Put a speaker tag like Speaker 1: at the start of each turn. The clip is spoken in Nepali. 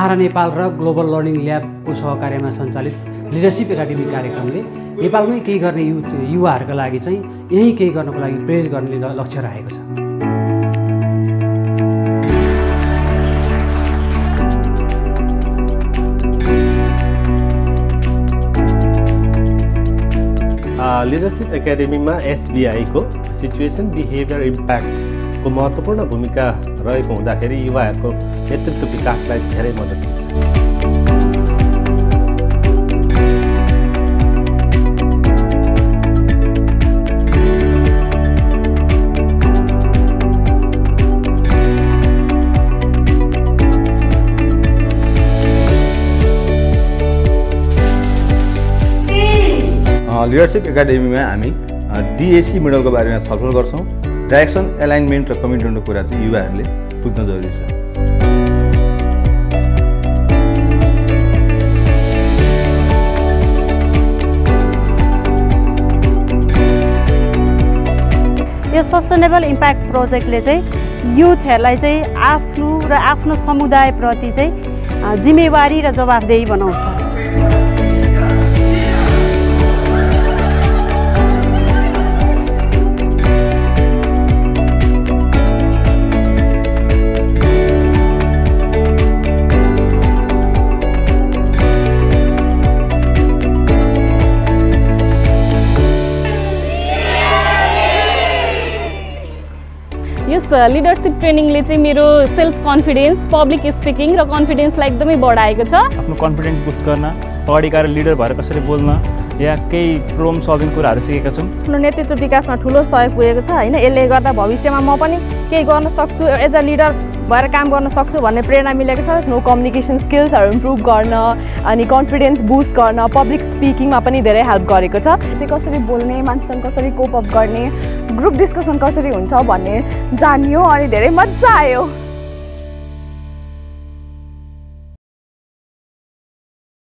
Speaker 1: सहारा नेपाल र ग्लोबल लर्निङ ल्याबको सहकार्यमा सञ्चालित लिडरसिप एकाडेमी कार्यक्रमले नेपालमै केही गर्ने युवाहरूका लागि चाहिँ यही केही गर्नको लागि प्रेरित गर्ने लक्ष्य राखेको छ।
Speaker 2: लिडरसिप एकाडेमीमा एसबिआई को सिचुएसन बिहेभियर इम्प्याक्ट को महत्त्वपूर्ण भूमिका रहेको हुँदाखेरि युवाहरूको नेतृत्व विकासलाई धेरै मद्दत गर्छ।
Speaker 3: लिडरसिप एकाडेमीमा हामी डिएसी मोडलको बारेमा छलफल गर्छौँ। डाइरेक्सन, एलाइनमेन्ट र कमिटमेन्टको कुरा चाहिँ युवाहरूले बुझ्न जरुरी छ।
Speaker 4: यो सस्टेनेबल इम्प्याक्ट प्रोजेक्टले चाहिँ युथहरूलाई चाहिँ आफ्नो समुदायप्रति चाहिँ जिम्मेवारी र जवाफदेही बनाउँछ।
Speaker 5: यस लिडरसिप ट्रेनिङले चाहिँ मेरो सेल्फ कन्फिडेन्स, पब्लिक स्पिकिङ र कन्फिडेन्सलाई एकदमै बढाएको छ।
Speaker 6: आफ्नो कन्फिडेन्स बुस्ट गर्न, अगाडि गएर लिडर भएर कसरी बोल्न, या केही प्रब्लम सल्भिङ कुराहरू सिकेका छौँ।
Speaker 7: आफ्नो नेतृत्व विकासमा ठुलो सहयोग पुगेको छ हैन। यसले गर्दा भविष्यमा म पनि केही गर्न सक्छु, एज अ लिडर भएर काम गर्न सक्छु भन्ने प्रेरणा मिलेको छ। नो कम्युनिकेसन स्किल्सहरू इम्प्रुभ गर्न अनि कन्फिडेन्स बुस्ट गर्न, पब्लिक स्पिकिङमा पनि धेरै हेल्प गरेको छ। चाहिँ कसरी बोल्ने, मान्छेसँग कसरी कोप अप गर्ने, ग्रुप डिस्कसन कसरी हुन्छ भन्ने जानियो अनि धेरै मजा आयो।